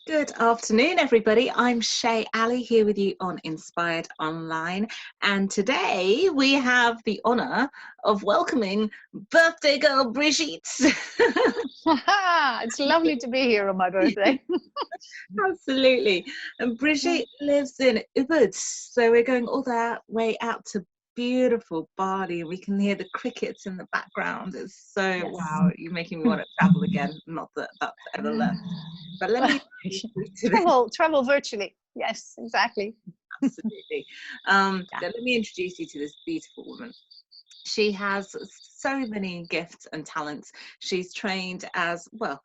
Good afternoon, everybody. I'm Shay Ali here with you on Inspired Online. And today we have the honor of welcoming birthday girl Brigitte. It's lovely to be here on my birthday. Absolutely. And Brigitte lives in Ubud. So we're going all that way out to beautiful Bali. We can hear the crickets in the background. It's so, Yes. wow, you're making me want to travel again. Not that that's ever left. But let me travel virtually. Yes, exactly. Absolutely. Let me introduce you to this beautiful woman. She has so many gifts and talents. She's trained as, well,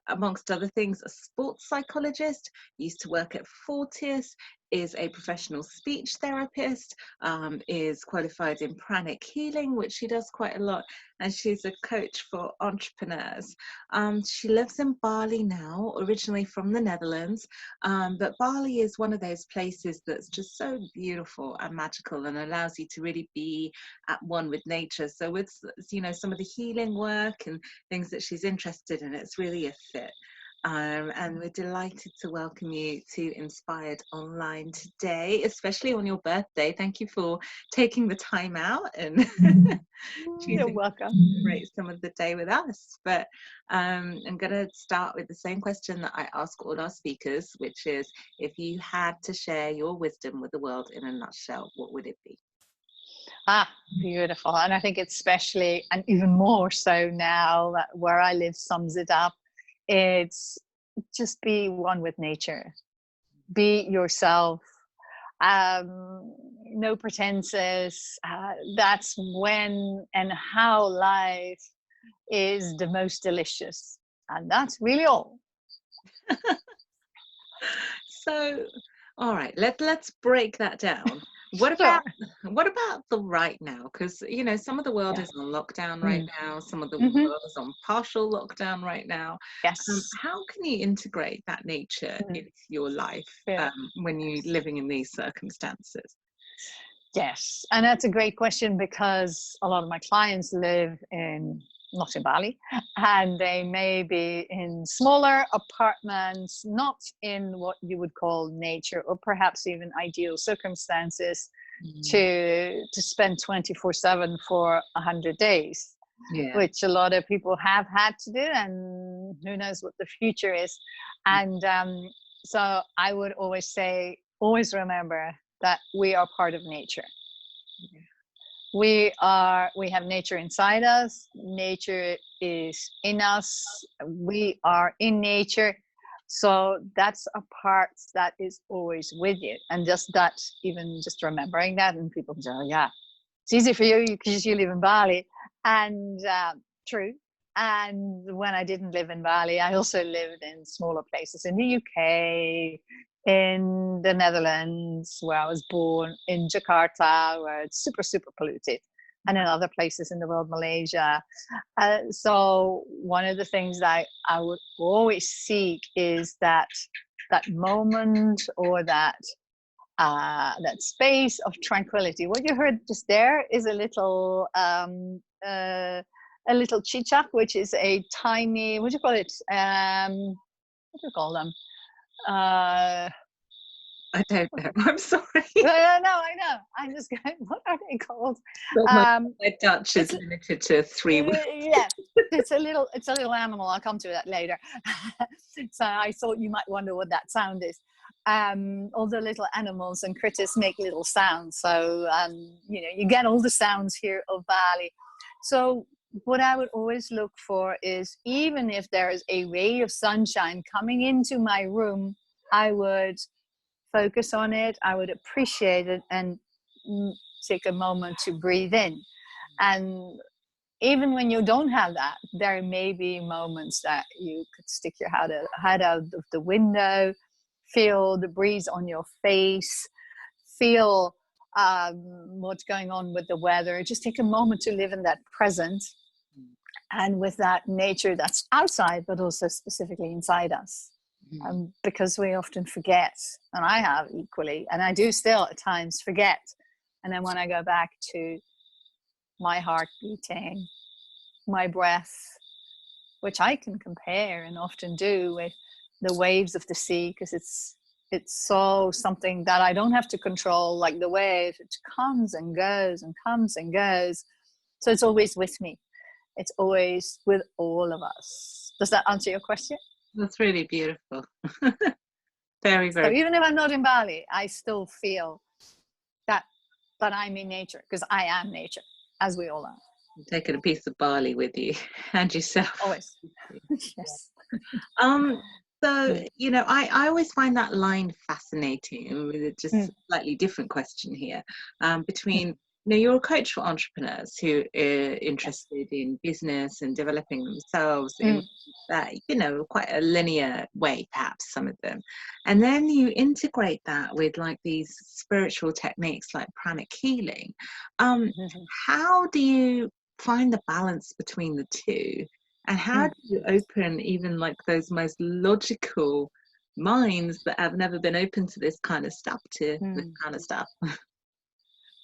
amongst other things, a sports psychologist, used to work at Fortius, is a professional speech therapist, is qualified in Pranic Healing, which she does quite a lot, and she's a coach for entrepreneurs. She lives in Bali now, originally from the Netherlands, but Bali is one of those places that's just so beautiful and magical and allows you to really be at one with nature. So with, you know, some of the healing work and things that she's interested in, it's really a fit. And we're delighted to welcome you to Inspired Online today, especially on your birthday. Thank you for taking the time out and You're welcome. Celebrate some of the day with us. But I'm going to start with the same question that I ask all our speakers, which is, if you had to share your wisdom with the world in a nutshell, what would it be? Beautiful. And I think it's especially, and even more so now that where I live sums it up. It's just be one with nature. Be yourself. No pretenses. That's when and how life is the most delicious. And that's really all. So, all right, let's break that down. What Sure. about the right now? Because, you know, some of the world is on lockdown right now. Some of the world is on partial lockdown right now. Yes. How can you integrate that nature into your life when you're living in these circumstances? Yes, and that's a great question, because a lot of my clients live not in Bali, and they may be in smaller apartments, not in what you would call nature, or perhaps even ideal circumstances to spend 24/7 for 100 days, which a lot of people have had to do, and who knows what the future is. And so I would always say, always remember that we are part of nature. We have nature inside us. Nature is in us. We are in nature. So that's a part that is always with you. And just that, even just remembering that, and people say, oh, yeah, it's easy for you because you live in Bali. And true. And when I didn't live in Bali, I also lived in smaller places in the UK, in the Netherlands, where I was born, in Jakarta, where it's super, super polluted, and in other places in the world, Malaysia. So one of the things that I would always seek is that moment, or that space of tranquility. What you heard just there is a little chichak, which is a tiny, what do you call it? What do you call them? I don't know. I'm sorry. No, I know. I'm just going, what are they called? My Dutch is limited to 3 words. Yeah, it's a little animal. I'll come to that later. So I thought you might wonder what that sound is. All the little animals and critters make little sounds. So you know, you get all the sounds here of Bali. So what I would always look for is, even if there is a ray of sunshine coming into my room, I would focus on it. I would appreciate it and take a moment to breathe in. And even when you don't have that, there may be moments that you could stick your head out of the window, feel the breeze on your face, feel what's going on with the weather. Just take a moment to live in that present, and with that nature that's outside, but also specifically inside us. Because we often forget, and I have equally, and I do still at times forget. And then when I go back to my heart beating, my breath, which I can compare and often do with the waves of the sea, because it's so something that I don't have to control, like the wave. It comes and goes and comes and goes. So it's always with me. It's always with all of us. Does that answer your question? That's really beautiful. Very, So very. even if I'm not in Bali, I still feel that I'm in nature, because I am nature, as we all are. You're taking a piece of Bali with you and yourself. Always. Yes. So, you know, I always find that line fascinating, with just a slightly different question here, between, you know, you're a coach for entrepreneurs who are interested in business and developing themselves in that, you know, quite a linear way, perhaps some of them. And then you integrate that with like these spiritual techniques like pranic healing. How do you find the balance between the two? And how do you open even like those most logical minds that have never been open to this kind of stuff this kind of stuff?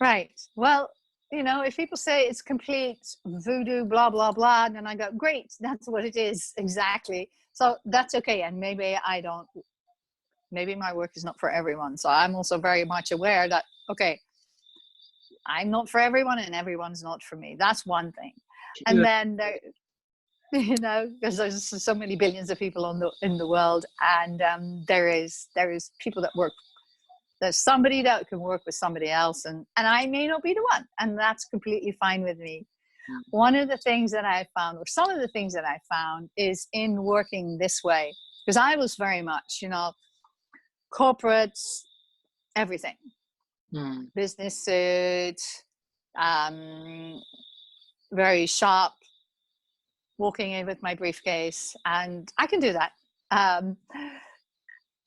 Right. Well, you know, if people say it's complete voodoo, blah, blah, blah, then I go, great, that's what it is. Exactly. So that's okay. And maybe my work is not for everyone. So I'm also very much aware that, okay, I'm not for everyone and everyone's not for me. That's one thing. And then there, you know, because there's so many billions of people in the world, and there is people that work. There's somebody that can work with somebody else, and I may not be the one, and that's completely fine with me. One of the things that I found, or some of the things that I found, is in working this way, because I was very much, you know, corporates, everything, business suit, very sharp, walking in with my briefcase, and I can do that.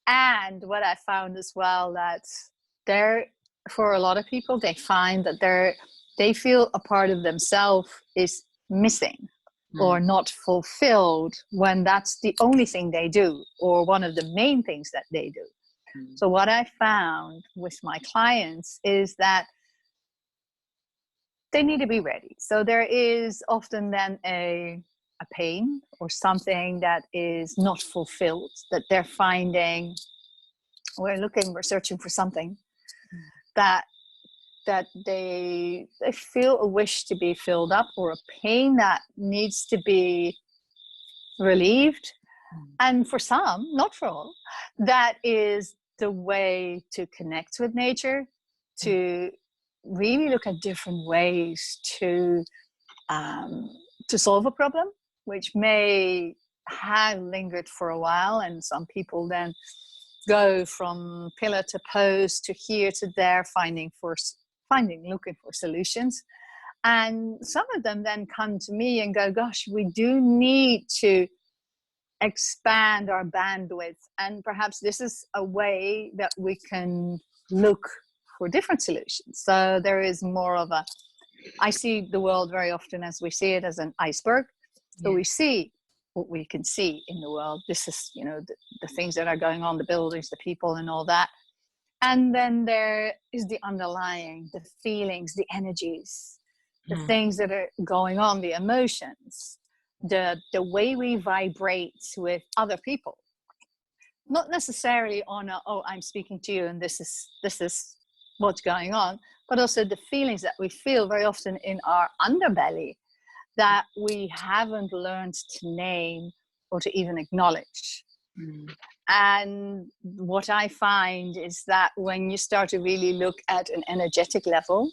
And what I found as well, that for a lot of people, they find that they feel a part of themselves is missing or not fulfilled when that's the only thing they do, or one of the main things that they do. So what I found with my clients is that they need to be ready. So there is often then a pain or something that is not fulfilled, that they're finding, we're searching for something that they feel a wish to be filled up, or a pain that needs to be relieved. And for some, not for all, that is the way to connect with nature, to really look at different ways to solve a problem, which may have lingered for a while. And some people then go from pillar to post, to here to there, looking for solutions. And some of them then come to me and go, gosh, we do need to expand our bandwidth, and perhaps this is a way that we can look for different solutions. So there is more of I see the world very often as we see it as an iceberg. So we see what we can see in the world. This is, you know, the things that are going on, the buildings, the people and all that. And then there is the underlying, the feelings, the energies, the things that are going on, the emotions, the way we vibrate with other people. Not necessarily on I'm speaking to you and this is what's going on, but also the feelings that we feel very often in our underbelly that we haven't learned to name or to even acknowledge. And what I find is that when you start to really look at an energetic level,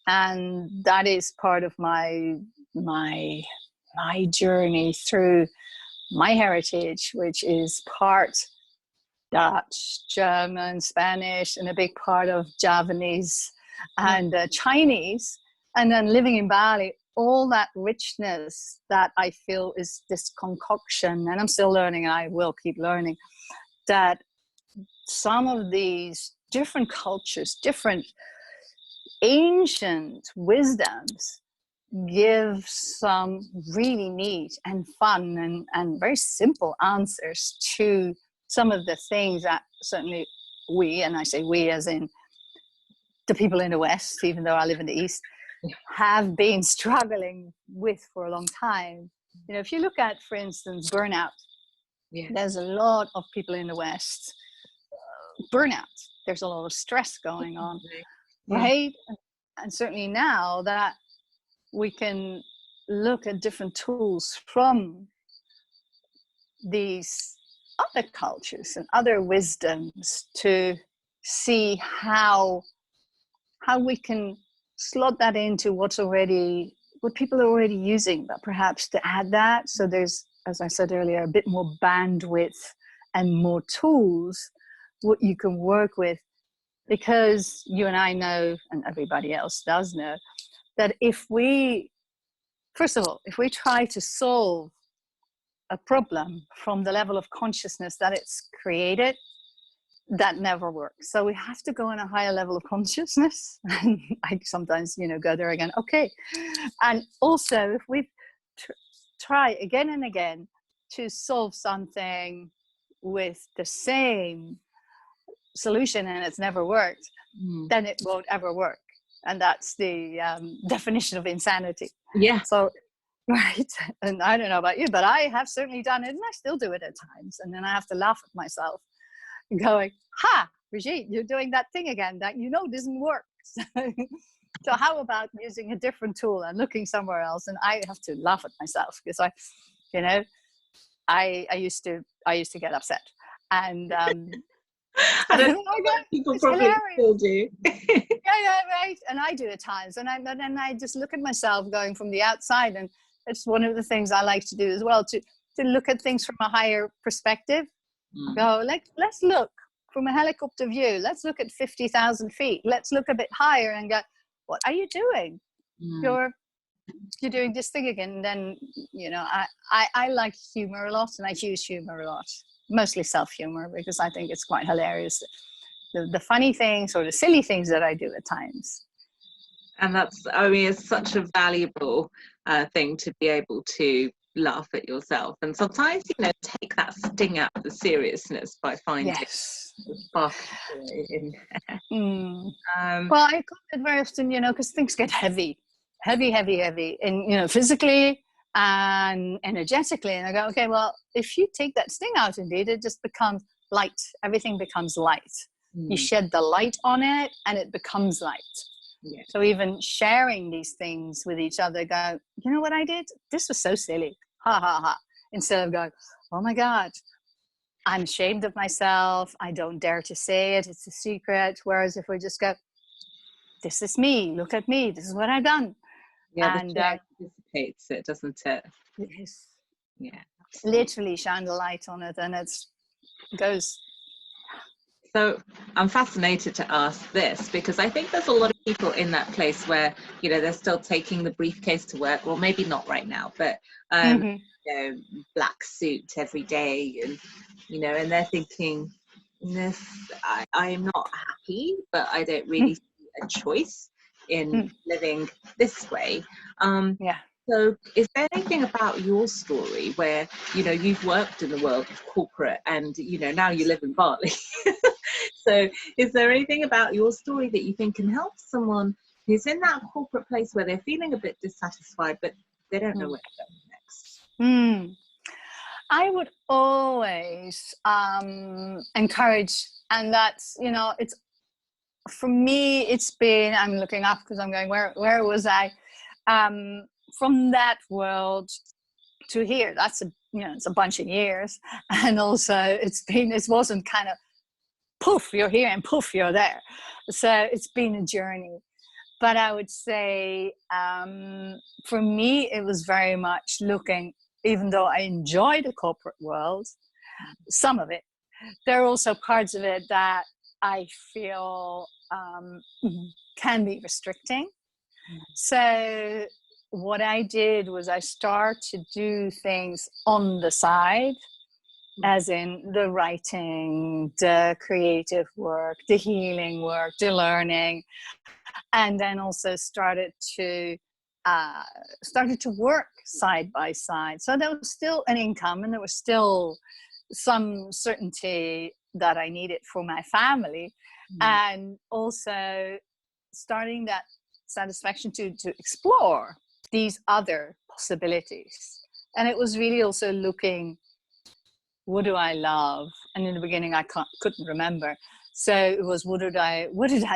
and that is part of my journey through my heritage, which is part Dutch, German, Spanish, and a big part of Javanese and Chinese, and then living in Bali, all that richness that I feel is this concoction, and I'm still learning and I will keep learning, that some of these different cultures, different ancient wisdoms give some really neat and fun and very simple answers to some of the things that certainly we, and I say we as in the people in the West, even though I live in the East, have been struggling with for a long time. You know, if you look at, for instance, burnout, There's a lot of people in the West, burnout. There's a lot of stress going on, right? And certainly now that we can look at different tools from these other cultures and other wisdoms to see how we can slot that into what people are already using, but perhaps to add that. So there's, as I said earlier, a bit more bandwidth and more tools what you can work with, because you and I know, and everybody else does know, that if we try to solve a problem from the level of consciousness that it's created, that never works. So we have to go in a higher level of consciousness. And I sometimes, go there again. Okay. And also, if we try again and again to solve something with the same solution and it's never worked, then it won't ever work. And that's the definition of insanity. Yeah. So, right. And I don't know about you, but I have certainly done it, and I still do it at times. And then I have to laugh at myself, going, Brigitte, you're doing that thing again that doesn't work. So how about using a different tool and looking somewhere else? And I have to laugh at myself because I used to get upset. And I don't know people probably still do. yeah, right. And I do at times. And then I just look at myself going from the outside. And it's one of the things I like to do as well, to look at things from a higher perspective. Go, let's look from a helicopter view. Let's look at 50,000 feet. Let's look a bit higher and go, what are you doing? You're doing this thing again. And then, I like humor a lot, and I use humor a lot. Mostly self-humor, because I think it's quite hilarious. The funny things or the silly things that I do at times. And it's such a valuable thing to be able to laugh at yourself, and sometimes take that sting out of the seriousness by finding the spark in there. Well, I got it very often, because things get heavy, and physically and energetically, and I go, okay, well, if you take that sting out, indeed, it just becomes light. Everything becomes light. You shed the light on it, and it becomes light. So even sharing these things with each other, go, you know what I did? This was so silly. Ha ha ha. Instead of going, oh my God, I'm ashamed of myself. I don't dare to say it. It's a secret. Whereas if we just go, this is me. Look at me. This is what I've done. Yeah, and the dissipates it, doesn't it? Yes. Yeah. Literally shine the light on it, and it goes. So I'm fascinated to ask this, because I think there's a lot of people in that place where, they're still taking the briefcase to work. Well, maybe not right now, but, black suit every day, and, and they're thinking, I'm not happy, but I don't really see a choice in living this way. So is there anything about your story where, you've worked in the world of corporate and, now you live in Bali? So is there anything about your story that you think can help someone who's in that corporate place where they're feeling a bit dissatisfied, but they don't know where to go next? I would always encourage, and that's, it's, for me, it's been, I'm looking up because I'm going, where was I? From that world to here, that's it's a bunch of years. And also it wasn't kind of poof, you're here, and poof, you're there. So it's been a journey. But I would say for me, it was very much looking, even though I enjoy the corporate world, some of it, there are also parts of it that I feel can be restricting. So what I did was I started to do things on the side, as in the writing, the creative work, the healing work, the learning, and then also started to work side by side. So there was still an income, and there was still some certainty that I needed for my family, and also starting that satisfaction to explore these other possibilities. And it was really also looking what do I love? And in the beginning, I couldn't remember. So it was, what did I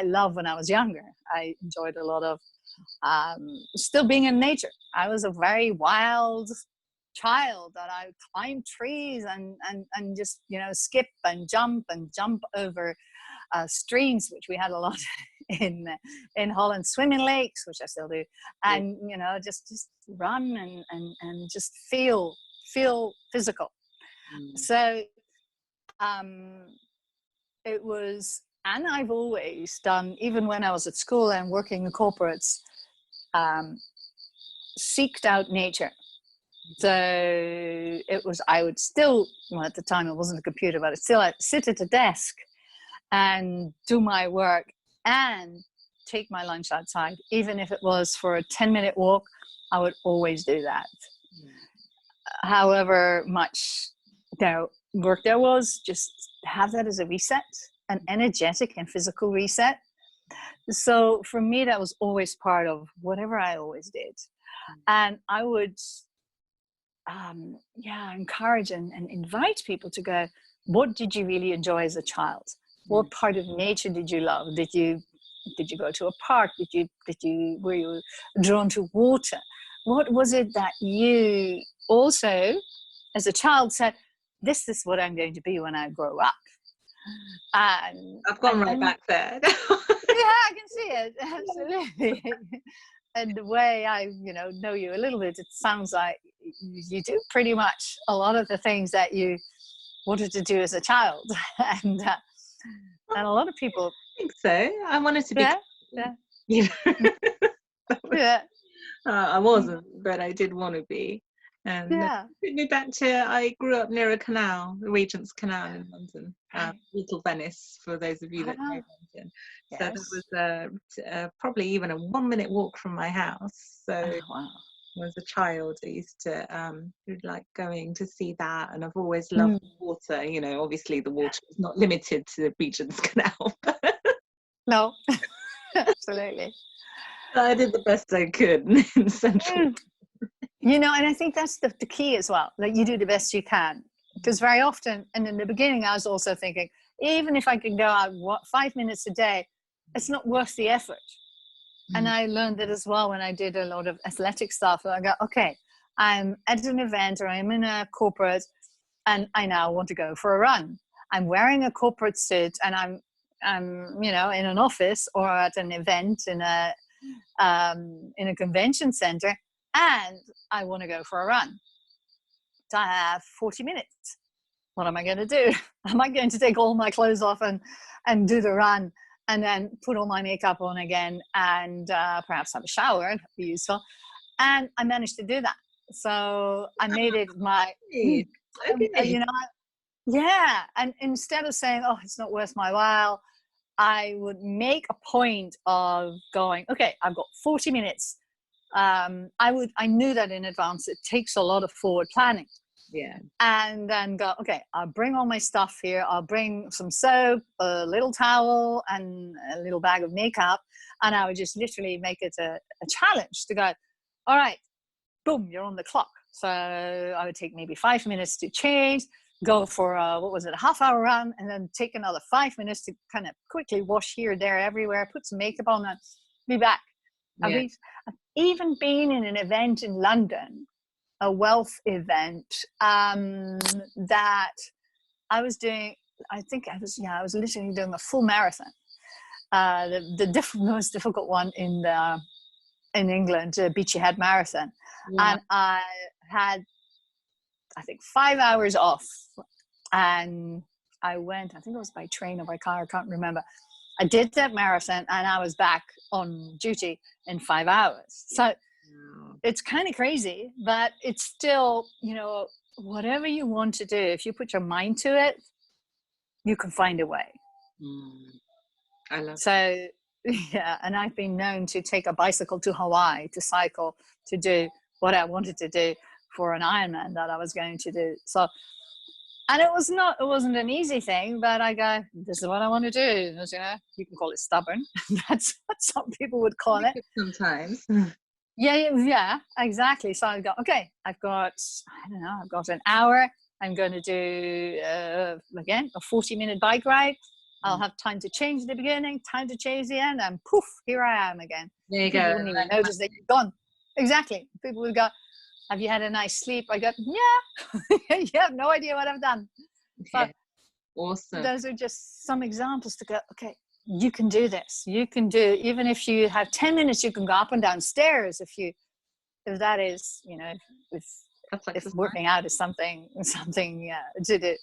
love when I was younger? I enjoyed a lot of still being in nature. I was a very wild child that I climbed trees and just, you know, skip and jump over streams, which we had a lot in Holland, swimming lakes, which I still do, and you know, just run and just feel physical. So it was, and I've always done, even when I was at school and working in corporates, seeked out nature. So it was, I would still, well, at the time it wasn't a computer, but I'd sit at a desk and do my work and take my lunch outside. Even if it was for a 10-minute walk, I would always do that. However much, you know, work there was, just have that as a reset, an energetic and physical reset. So for me, that was always part of whatever I always did. And I would encourage and invite people to go, what did you really enjoy as a child? What part of nature did you love? Did you go to a park? Were you drawn to water? What was it that you also, as a child, said, this is what I'm going to be when I grow up? And I've gone right back there. Yeah, I can see it, absolutely. And the way I, you know you a little bit, it sounds like you do pretty much a lot of the things that you wanted to do as a child. And a lot of people, I think so. I wanted to be. Yeah. You know? Yeah. I wasn't, but I did want to be. And took me back to, I grew up near a canal, the Regent's Canal in London, Little Venice, for those of you that know London. So that was probably even a 1-minute walk from my house. So as a child, I used to like going to see that, and I've always loved water. You know, obviously the water is not limited to the Regent's Canal. No, absolutely. I did the best I could in Central. You know, and I think that's the key as well, that you do the best you can. Because very often, and in the beginning, I was also thinking, even if I can go out 5 minutes a day, it's not worth the effort. And I learned that as well when I did a lot of athletic stuff. I go, okay, I'm at an event or I'm in a corporate and I now want to go for a run. I'm wearing a corporate suit and I'm you know, in an office or at an event in a convention center, and I want to go for a run. So I have 40 minutes. What am I going to do? Am I going to take all my clothes off and do the run and then put all my makeup on again and perhaps have a shower? That'd be useful. And I managed to do that. So I made it my, you know, and instead of saying, oh, it's not worth my while, I would make a point of going, okay, I've got 40 minutes. I knew that in advance. It takes a lot of forward planning. Yeah. And then go, okay, I'll bring all my stuff here. I'll bring some soap, a little towel, and a little bag of makeup. And I would just literally make it a challenge to go, all right, boom, you're on the clock. So I would take maybe 5 minutes to change, go for a half-hour run, and then take another 5 minutes to kind of quickly wash here, there, everywhere, put some makeup on, and be back. Yeah. I've even been in an event in London, a wealth event, that I was doing. I think I was literally doing a full marathon. The most difficult one in England, Beachy Head Marathon, and I had, I think, 5 hours off, and I went, I think it was by train or by car, I can't remember. I did that marathon and I was back on duty in 5 hours. So it's kind of crazy, but it's still, you know, whatever you want to do, if you put your mind to it, you can find a way. I love so yeah, and I've been known to take a bicycle to Hawaii to cycle, to do what I wanted to do for an Ironman that I was going to do. So, and it wasn't an easy thing, but I go, this is what I want to do. You know, you can call it stubborn. That's what some people would call it. Sometimes. Yeah, exactly. So I go, okay, I've got an hour. I'm going to do, again, a 40-minute bike ride. I'll have time to change the beginning, time to change the end, and poof, here I am again. There you People go. wouldn't even notice that you're gone. Exactly. People would go, have you had a nice sleep? I go, yeah. You have no idea what I've done. So Yeah. Awesome. those are just some examples to go, okay, you can do this. You can do, even if you have 10 minutes, you can go up and down stairs if that is, you know, if working out is something to do.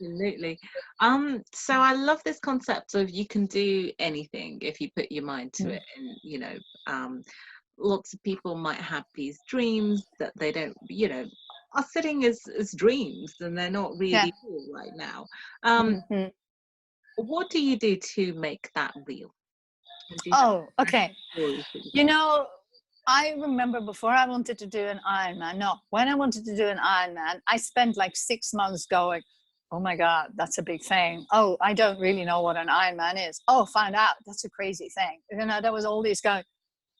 Absolutely. So I love this concept of you can do anything if you put your mind to it. And you know, lots of people might have these dreams that they don't, you know, are sitting as dreams, and they're not really real right now. What do you do to make that real? Okay. You know, I remember before I wanted to do an Ironman, when I wanted to do an Ironman, I spent like 6 months going, oh my God, that's a big thing. Oh, I don't really know what an Ironman is. Oh, found out, that's a crazy thing. You know, there was all these going,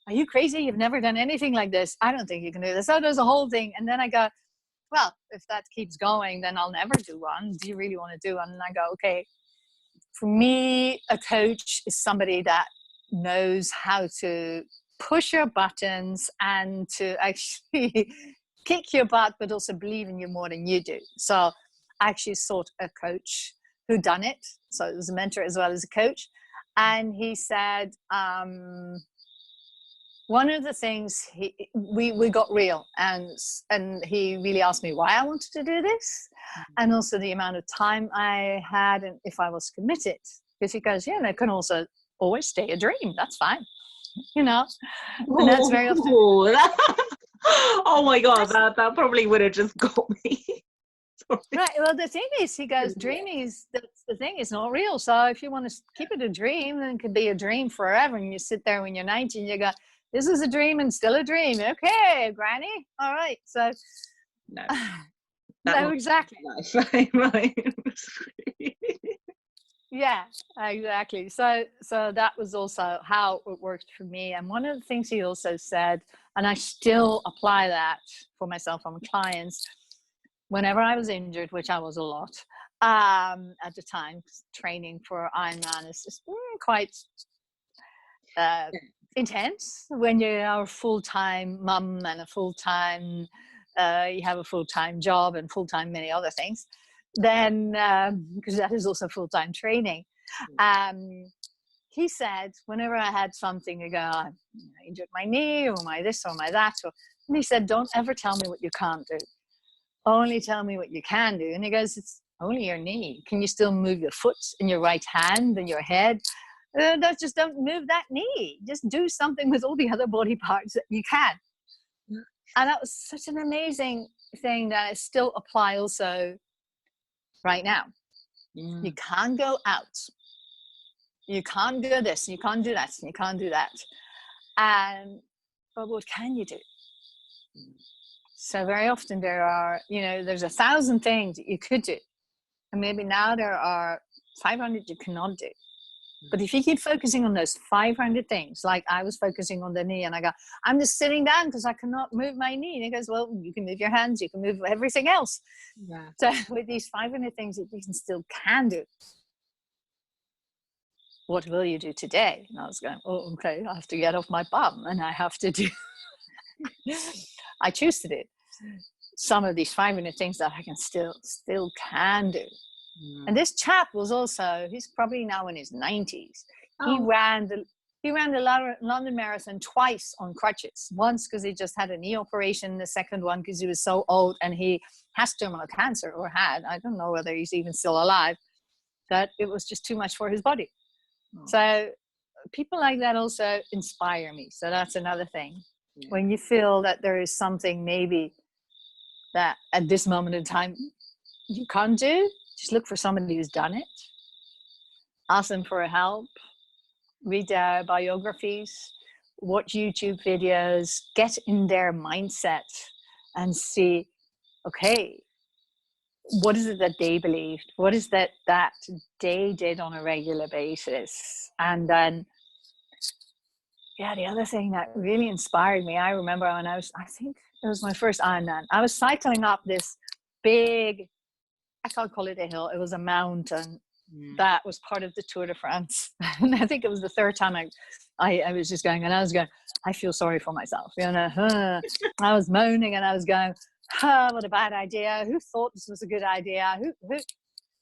are you crazy? You've never done anything like this. I don't think you can do this. So there's a whole thing. And then I go, well, if that keeps going, then I'll never do one. Do you really want to do one? And I go, okay, for me, a coach is somebody that knows how to push your buttons and to actually kick your butt, but also believe in you more than you do. So I actually sought a coach who done it. So it was a mentor as well as a coach. And he said, one of the things we got real, and he really asked me why I wanted to do this, and also the amount of time I had and if I was committed. Because he goes, yeah, that can also always stay a dream. That's fine, you know. And that's very often. Oh my God, that probably would have just got me. Right. Well, the thing is, he goes, dreaming is, that's the thing, it's not real. So if you want to keep it a dream, then it could be a dream forever. And you sit there when you're 90 and you go, this is a dream and still a dream. Okay, Granny. All right. So no, no, exactly. Right. Yeah, exactly. So that was also how it worked for me. And one of the things he also said, and I still apply that for myself and my clients, whenever I was injured, which I was a lot at the time, training for Ironman is just quite intense when you are a full-time mum and a full-time, you have a full-time job and full-time many other things. Then, because that is also full-time training, he said, whenever I had something to go, I injured my knee or my this or my that, and he said, don't ever tell me what you can't do. Only tell me what you can do. And he goes, it's only your knee. Can you still move your foot and your right hand and your head? Just don't move that knee. Just do something with all the other body parts that you can. And that was such an amazing thing that I still apply also right now. You can't go out. You can't do this. You can't do that. You can't do that. But what can you do? So very often there are, there's 1,000 things that you could do. And maybe now there are 500 you cannot do. But if you keep focusing on those 500 things, like I was focusing on the knee, and I go, I'm just sitting down because I cannot move my knee. And he goes, well, you can move your hands, you can move everything else. Yeah. So with these 500 things that you can do, what will you do today? And I was going, oh, okay, I have to get off my bum and I have to do, I choose to do some of these 500 things that I can still can do. And this chap was also, he's probably now in his 90s. Oh. He ran the London Marathon twice on crutches. Once because he just had a knee operation, the second one because he was so old and he has terminal cancer, or had, I don't know whether he's even still alive, that it was just too much for his body. Oh. So people like that also inspire me. So that's another thing. Yeah. When you feel that there is something maybe that at this moment in time you can't do, just look for somebody who's done it. Ask them for help. Read their biographies. Watch YouTube videos. Get in their mindset and see, okay, what is it that they believed? What is that they did on a regular basis? And then, the other thing that really inspired me, I remember when I think it was my first Ironman, I was cycling up this big, I can't call it a hill, it was a mountain that was part of the Tour de France. And I think it was the third time I was just going, and I was going, I feel sorry for myself, you know. I was moaning and I was going, what a bad idea. Who thought this was a good idea?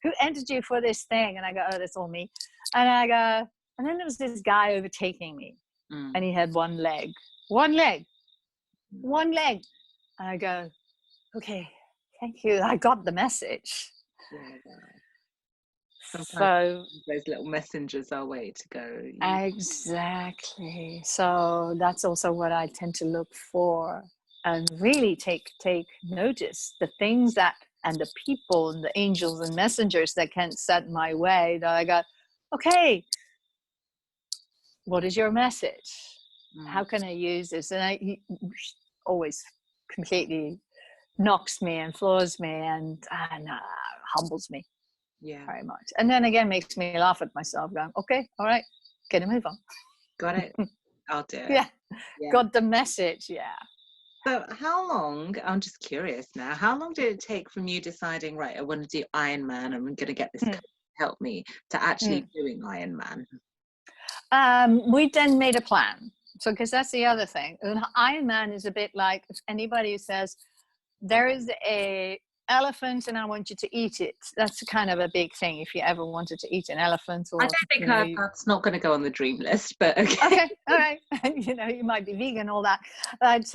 Who entered you for this thing? And I go, oh, that's all me. And I go, and then there was this guy overtaking me, and he had one leg. And I go, okay, thank you. I got the message. Sometimes those little messengers are a way to go. Exactly. So that's also what I tend to look for, and really take notice the things that, and the people and the angels and messengers that can set my way, that I go, okay, what is your message? How can I use this? And he always completely knocks me and floors me and humbles me very much. And then again, makes me laugh at myself, going, okay, all right, get a move on. Got it. I'll do it. Yeah. Got the message. Yeah. So how long, I'm just curious now, how long did it take from you deciding, right, I want to do Ironman and I'm going to get this coach to help me, to actually doing Ironman? We then made a plan. So, because that's the other thing. An Ironman is a bit like, if anybody says, there is a elephant and I want you to eat it. That's kind of a big thing if you ever wanted to eat an elephant. Or, I don't think that's not going to go on the dream list, but okay. Okay, all right. You know, you might be vegan, all that. But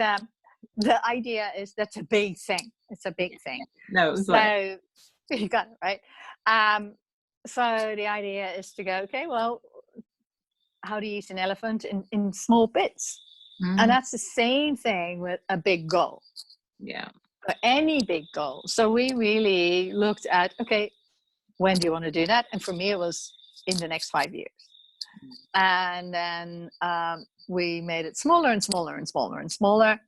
the idea is that's a big thing. It's a big thing. No, so you got it, right? So the idea is to go, okay, well, how do you eat an elephant in small bits? And that's the same thing with a big goal. Yeah. For any big goal. So we really looked at, okay, when do you want to do that? And for me, it was in the next 5 years. And then we made it smaller and smaller and smaller and smaller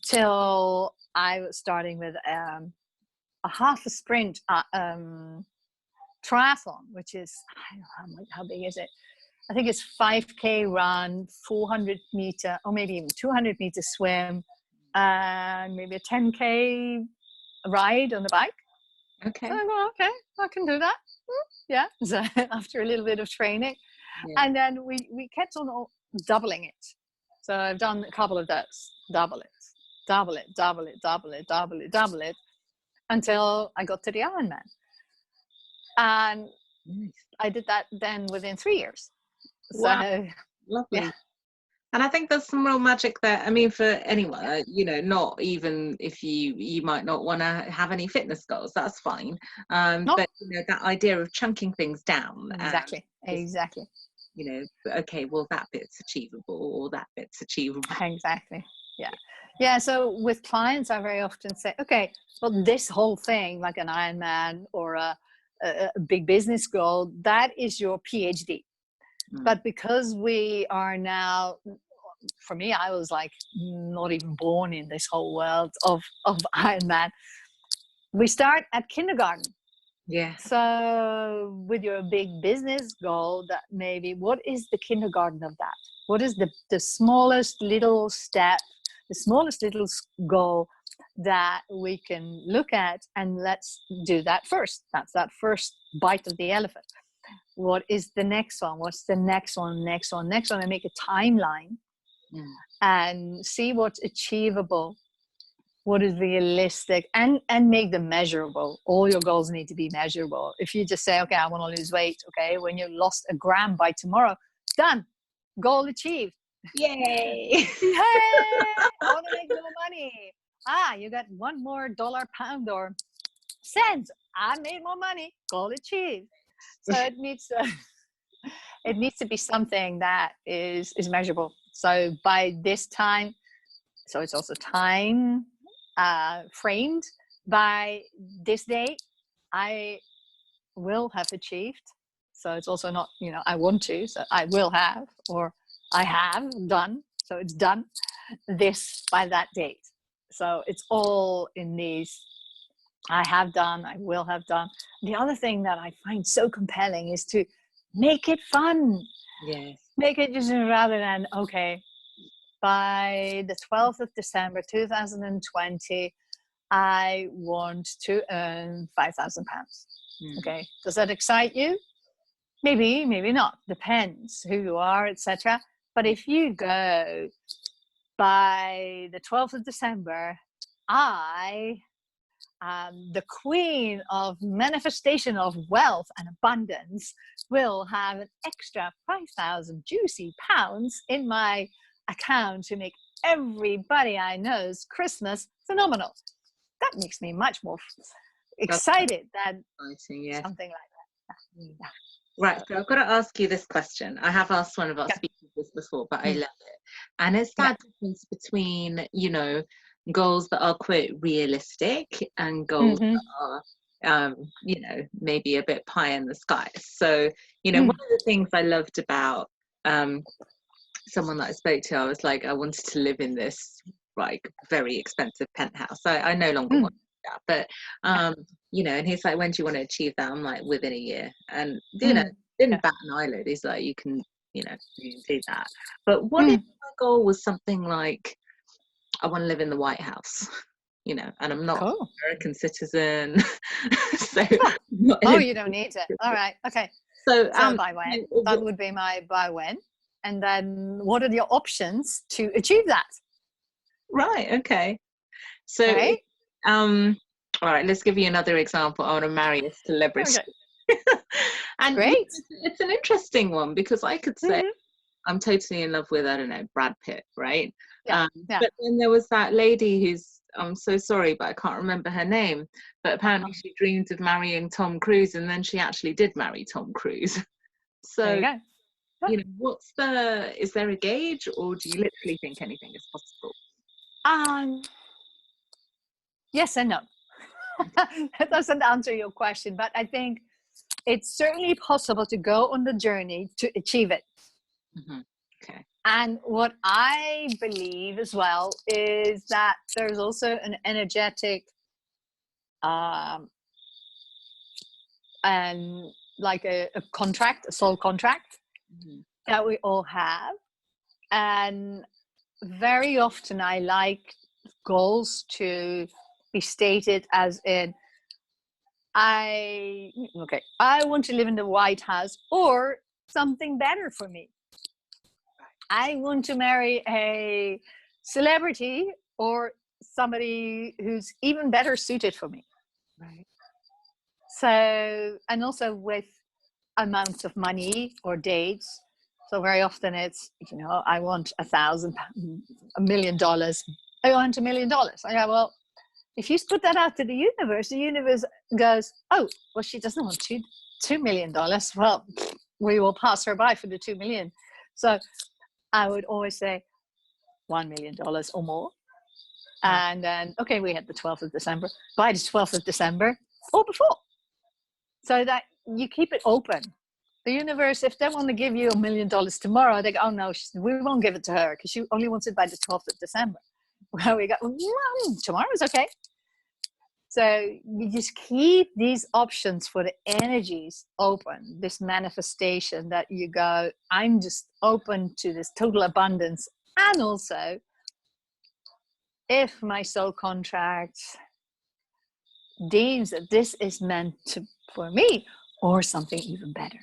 till I was starting with a half a sprint triathlon, which is, I don't know, how big is it? I think it's 5K run, 400 meter, or maybe even 200 meter swim, and maybe a 10K ride on the bike. Okay. So I go, okay, I can do that. Yeah. So after a little bit of training, and then we kept on doubling it. So I've done a couple of those, double it, until I got to the Ironman. And I did that then within 3 years. Wow. So, lovely. Yeah. And I think there's some real magic there. I mean, for anyone, you know, not even if you might not want to have any fitness goals, that's fine. But you know, that idea of chunking things down. Exactly. You know, okay, well, that bit's achievable, or that bit's achievable. Exactly. Yeah. Yeah. So with clients, I very often say, okay, well, this whole thing, like an Ironman or a big business goal, that is your PhD. But because we are now, for me, I was like not even born in this whole world of Ironman. We start at kindergarten. Yeah. So with your big business goal, that maybe, what is the kindergarten of that? What is the smallest little step, the smallest little goal that we can look at, and let's do that first. That's that first bite of the elephant. What is the next one? What's the next one? And make a timeline and see what's achievable, what is realistic, and make them measurable. All your goals need to be measurable. If you just say, okay, I want to lose weight, okay, when you lost a gram by tomorrow, done, goal achieved. Yay! Hey, I want to make more money. You got one more dollar, pound, or cent. I made more money. Goal achieved. So it needs to be something that is measurable. So by this time, so it's also time framed. By this date, I will have achieved. So it's also not, you know, I want to, so I will have, or I have done. So it's done this by that date. So it's all in these. I have done, I will have done. The other thing that I find so compelling is to make it fun. Yes. Make it just rather than, okay, by the 12th of December 2020, I want to earn £5,000. Okay, does that excite you? Maybe, maybe not. Depends who you are, etc. But if you go by the 12th of December, I the queen of manifestation of wealth and abundance will have an extra 5,000 juicy pounds in my account to make everybody I know's Christmas phenomenal. That makes me much more excited than something like that. Yeah. Right, so I've got to ask you this question. I have asked one of our speakers this before, but I love it. And it's that difference between, you know, goals that are quite realistic and goals that are, you know, maybe a bit pie in the sky. So, you know, one of the things I loved about someone that I spoke to, I was like, I wanted to live in this like very expensive penthouse. I no longer want that, but you know, and he's like, when do you want to achieve that? I'm like, within a year. And you know, didn't bat an eyelid. He's like, you can do that. But what if my goal was something like, I want to live in the White House, you know, and I'm not an American citizen. So you don't need it. All right, okay. So by when? That would be my by when. And then what are your options to achieve that? Right, okay. So all right, let's give you another example. I want to marry a celebrity. Okay. And great. It's an interesting one, because I could say I'm totally in love with, I don't know, Brad Pitt, right? But then there was that lady who's, I'm so sorry, but I can't remember her name, but apparently she dreamed of marrying Tom Cruise, and then she actually did marry Tom Cruise. So, there you go. You know, is there a gauge, or do you literally think anything is possible? Yes and no. That doesn't answer your question, but I think it's certainly possible to go on the journey to achieve it. Okay. And what I believe as well is that there's also an energetic and like a contract, a soul contract that we all have. And very often I like goals to be stated as in, I want to live in the White House, or something better for me. I want to marry a celebrity, or somebody who's even better suited for me. Right. So, and also with amounts of money or dates. So very often it's, you know, I want $1 million. I want $1 million. I go, well, if you put that out to the universe goes, oh, well, she doesn't want $2 million. Well, we will pass her by for the 2 million. So I would always say $1 million or more. And then, okay, we had the 12th of December, by the 12th of December or before. So that you keep it open. The universe, if they want to give you $1 million tomorrow, they go, oh no, we won't give it to her because she only wants it by the 12th of December. Well, we go, well, tomorrow's okay. So you just keep these options for the energies open, this manifestation that you go, I'm just open to this total abundance. And also, if my soul contract deems that this is meant for me, or something even better.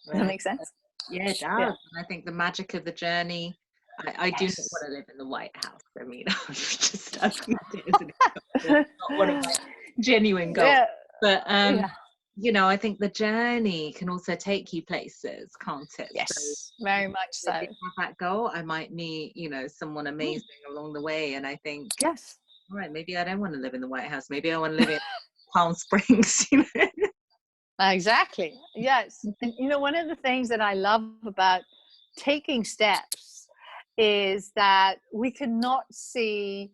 Does that make sense? Yeah, it does. Yeah. And I think the magic of the journey, I do not want to live in the White House. I mean, I'm just not one of my genuine goals. Yeah. But you know, I think the journey can also take you places, can't it? Yes, so, very much so. If I have that goal, I might meet, you know, someone amazing along the way, and I think, yes, all right, maybe I don't want to live in the White House. Maybe I want to live in Palm Springs. You know. Exactly. Yes, and you know, one of the things that I love about taking steps is that we cannot see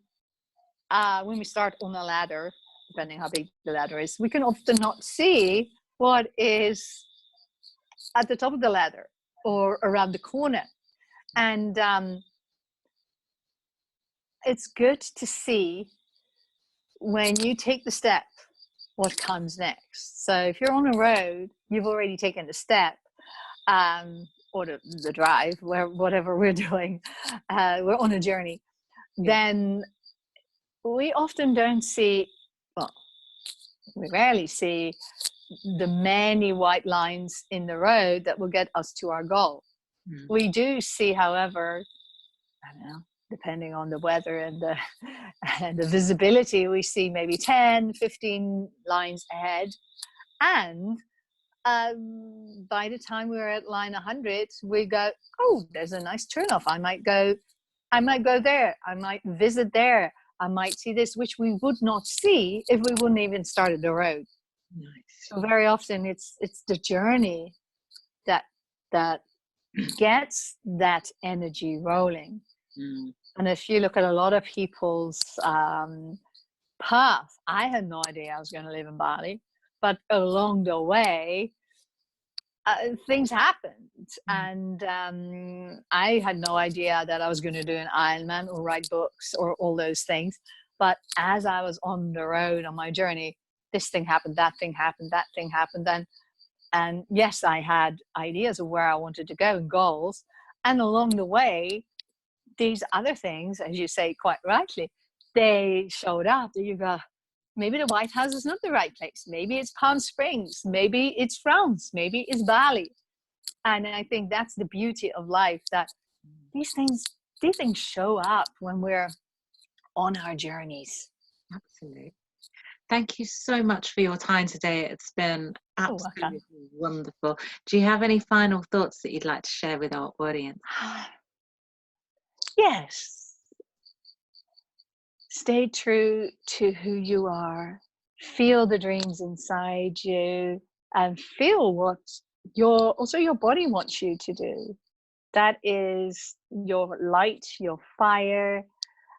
when we start on a ladder, depending how big the ladder is, we can often not see what is at the top of the ladder or around the corner. And it's good to see when you take the step, what comes next. So if you're on a road, you've already taken the step, or the drive, whatever we're doing, we're on a journey. Then we often don't see, well, we rarely see the many white lines in the road that will get us to our goal. We do see, however, I don't know, depending on the weather and the and the visibility, we see maybe 10, 15 lines ahead. And by the time we're at line 100, we go, oh, there's a nice turnoff. I might go there. I might visit there. I might see this, which we would not see if we wouldn't even started the road. Nice. So very often it's the journey that gets that energy rolling. And if you look at a lot of people's path, I had no idea I was going to live in Bali, but along the way, things happened. And I had no idea that I was going to do an Ironman or write books or all those things. But as I was on the road on my journey, this thing happened, that thing happened, that thing happened. And yes, I had ideas of where I wanted to go and goals. And along the way, these other things, as you say quite rightly, they showed up. You go, maybe the White House is not the right place. Maybe it's Palm Springs. Maybe it's France. Maybe it's Bali. And I think that's the beauty of life, that these things show up when we're on our journeys. Absolutely. Thank you so much for your time today. It's been absolutely wonderful. Do you have any final thoughts that you'd like to share with our audience? Yes. Stay true to who you are. Feel the dreams inside you and feel what your body wants you to do. That is your light, your fire,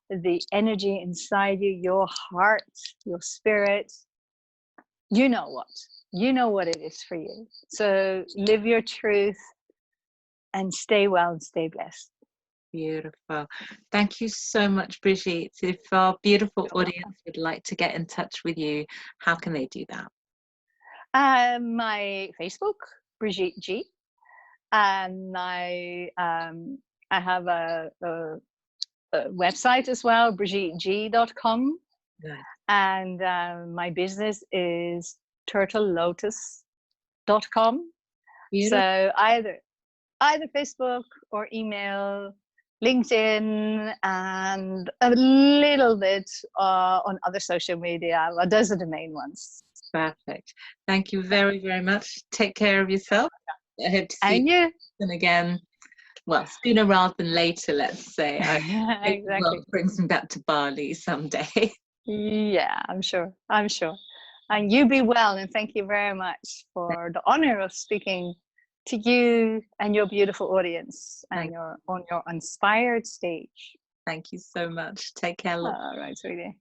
the energy inside you, your heart, your spirit. You know what it is for you. So live your truth and stay well and stay blessed. Beautiful. Thank you so much, Brigitte. If our beautiful audience would like to get in touch with you, how can they do that? My Facebook, Brigitte Djie, and I have a website as well, BrigitteDjie.com. Good. And my business is turtlelotus.com. So either Facebook or email, LinkedIn, and a little bit on other social media. Well, those are the main ones. Perfect. Thank you very, very much. Take care of yourself. I hope to see you again. Well, sooner rather than later, let's say. I hope the world brings me back to Bali someday. Yeah, I'm sure. And you be well, and thank you very much for the honor of speaking to you and your beautiful audience and on your inspired stage. Thank you so much. Take care, love. All right, sweetie.